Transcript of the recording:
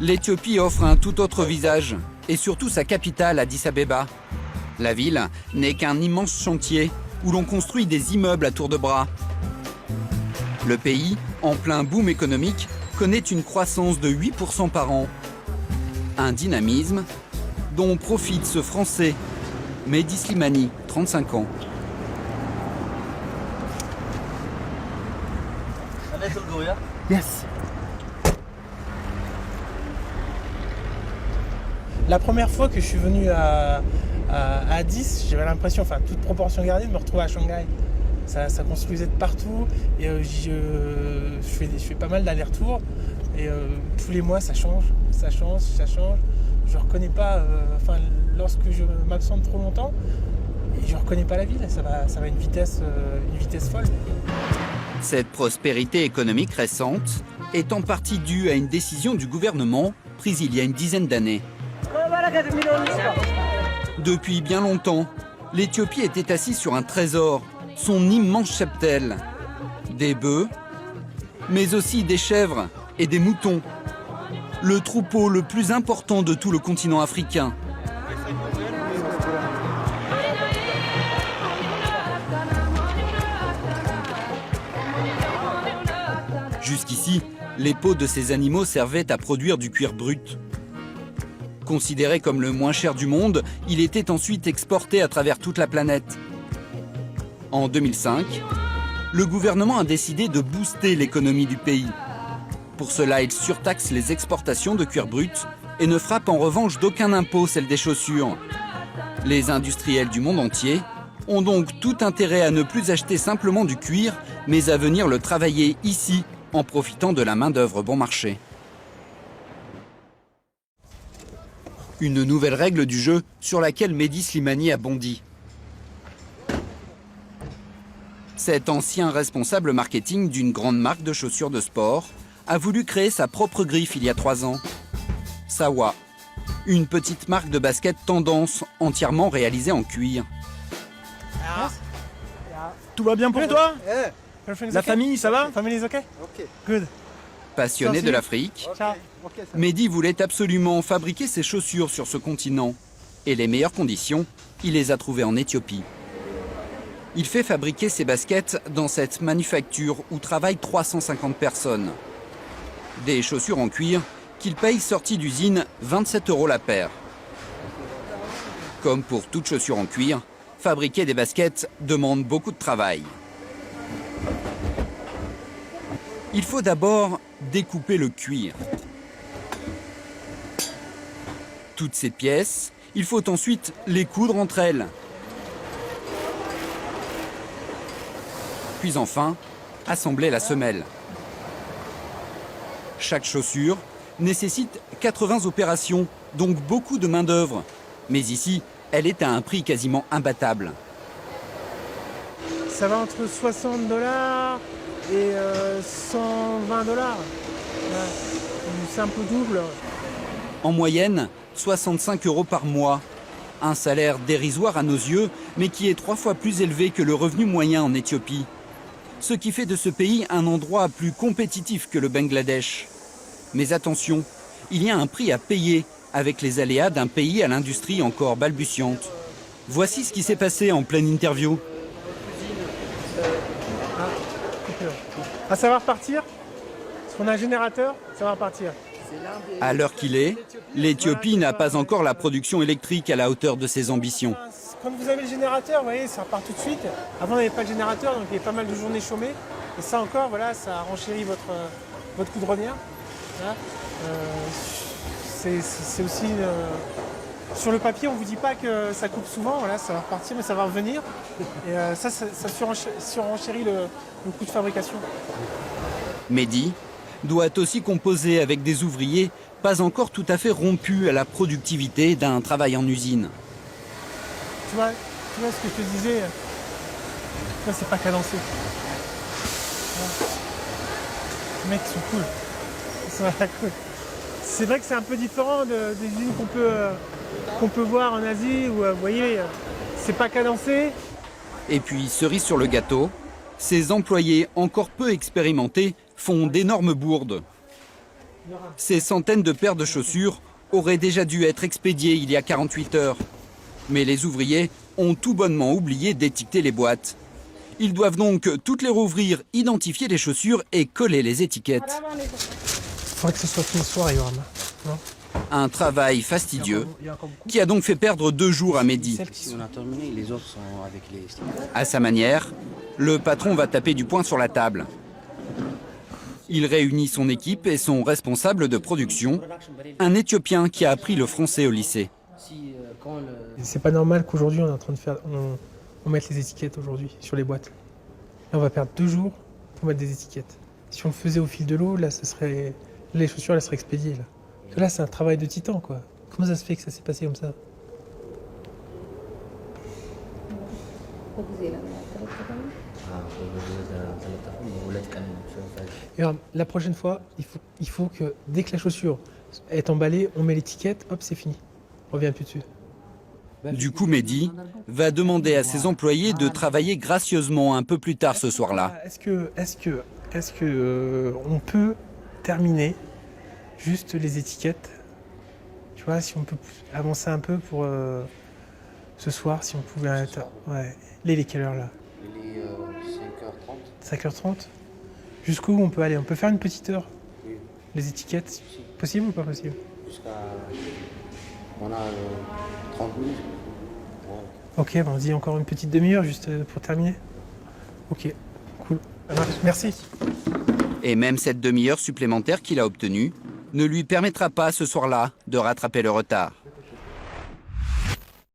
L'Éthiopie offre un tout autre visage, et surtout sa capitale, Addis Abeba. La ville n'est qu'un immense chantier où l'on construit des immeubles à tour de bras. Le pays, en plein boom économique, connaît une croissance de 8% par an. Un dynamisme dont profite ce Français, Mehdi Slimani, 35 ans. Yes. La première fois que je suis venu à Addis, j'avais l'impression, enfin toute proportion gardée, de me retrouver à Shanghai. Ça construisait de partout et je fais pas mal d'allers-retours et tous les mois ça change. Je reconnais pas, lorsque je m'absente trop longtemps, je reconnais pas la ville, ça va à une vitesse folle. Cette prospérité économique récente est en partie due à une décision du gouvernement prise il y a une dizaine d'années. Depuis bien longtemps, l'Éthiopie était assise sur un trésor, son immense cheptel. Des bœufs, mais aussi des chèvres et des moutons. Le troupeau le plus important de tout le continent africain. Jusqu'ici, les peaux de ces animaux servaient à produire du cuir brut. Considéré comme le moins cher du monde, il était ensuite exporté à travers toute la planète. En 2005, le gouvernement a décidé de booster l'économie du pays. Pour cela, il surtaxe les exportations de cuir brut et ne frappe en revanche d'aucun impôt celle des chaussures. Les industriels du monde entier ont donc tout intérêt à ne plus acheter simplement du cuir, mais à venir le travailler ici, en profitant de la main-d'œuvre bon marché. Une nouvelle règle du jeu sur laquelle Mehdi Slimani a bondi. Cet ancien responsable marketing d'une grande marque de chaussures de sport a voulu créer sa propre griffe il y a 3 ans. Sawa, une petite marque de basket tendance entièrement réalisée en cuir. Tout va bien pour toi? La famille, ça va? Family is okay? Good. Passionné de l'Afrique, Mehdi voulait absolument fabriquer ses chaussures sur ce continent. Et les meilleures conditions, il les a trouvées en Éthiopie. Il fait fabriquer ses baskets dans cette manufacture où travaillent 350 personnes. Des chaussures en cuir qu'il paye sorties d'usine 27 € la paire. Comme pour toute chaussure en cuir, fabriquer des baskets demande beaucoup de travail. Il faut d'abord découper le cuir. Toutes ces pièces, il faut ensuite les coudre entre elles. Puis enfin, assembler la semelle. Chaque chaussure nécessite 80 opérations, donc beaucoup de main-d'œuvre. Mais ici, elle est à un prix quasiment imbattable. Ça va entre 60 $ et 120 $. C'est un peu double. En moyenne, 65 € par mois. Un salaire dérisoire à nos yeux, mais qui est 3 fois plus élevé que le revenu moyen en Éthiopie. Ce qui fait de ce pays un endroit plus compétitif que le Bangladesh. Mais attention, il y a un prix à payer avec les aléas d'un pays à l'industrie encore balbutiante. Voici ce qui s'est passé en pleine interview. Ça va repartir? Parce qu'on a un générateur, ça va repartir. À l'heure qu'il est, l'Éthiopie n'a pas encore la production électrique à la hauteur de ses ambitions. Quand vous avez le générateur, vous voyez, ça repart tout de suite. Avant, on n'avait pas de générateur, donc il y avait pas mal de journées chômées. Et ça encore, voilà, ça renchérit votre coudronnière. Voilà. C'est aussi... Sur le papier, on ne vous dit pas que ça coupe souvent, voilà, ça va repartir, mais ça va revenir. Et ça surenchérit le coût de fabrication. Mehdi doit aussi composer avec des ouvriers pas encore tout à fait rompus à la productivité d'un travail en usine. Tu vois ce que je te disais, ça c'est pas cadencé. Les mecs sont cool. Ils sont vraiment cool. C'est vrai que c'est un peu différent des usines qu'on peut voir en Asie où vous voyez, c'est pas cadencé. Et puis, cerise sur le gâteau, ces employés encore peu expérimentés font d'énormes bourdes. Ces centaines de paires de chaussures auraient déjà dû être expédiées il y a 48 heures. Mais les ouvriers ont tout bonnement oublié d'étiqueter les boîtes. Ils doivent donc toutes les rouvrir, identifier les chaussures et coller les étiquettes. Il faudrait que ce soit fini ce soir, Yoram. Non ? Un travail fastidieux qui a donc fait perdre 2 jours à Mehdi. Si on a terminé, les autres sont avec les stickers. À sa manière, le patron va taper du poing sur la table. Il réunit son équipe et son responsable de production, un Éthiopien qui a appris le français au lycée. C'est pas normal qu'aujourd'hui on est en train de faire, on mette les étiquettes aujourd'hui sur les boîtes. Là, on va perdre 2 jours pour mettre des étiquettes. Si on le faisait au fil de l'eau, là, les chaussures elles seraient expédiées là. Parce que là, c'est un travail de titan quoi. Comment ça se fait que ça s'est passé comme ça? Et alors, la prochaine fois, il faut que dès que la chaussure est emballée, on met l'étiquette, hop, c'est fini. On revient plus dessus. Du coup, Mehdi va demander à ses employés de travailler gracieusement un peu plus tard ce soir-là. Est-ce que on peut terminer juste les étiquettes? Tu vois, si on peut avancer un peu pour ce soir, si on pouvait être... Ouais. Il est quelle heure là? Il est 5h30. 5h30? Jusqu'où on peut aller? On peut faire une petite heure? Oui. Les étiquettes? Possible ou pas possible? Jusqu'à... On a 30 minutes. Ouais. Ok, on dit encore une petite demi-heure juste pour terminer. Ok, cool. Ça marche. Merci. Et même cette demi-heure supplémentaire qu'il a obtenue ne lui permettra pas ce soir-là de rattraper le retard.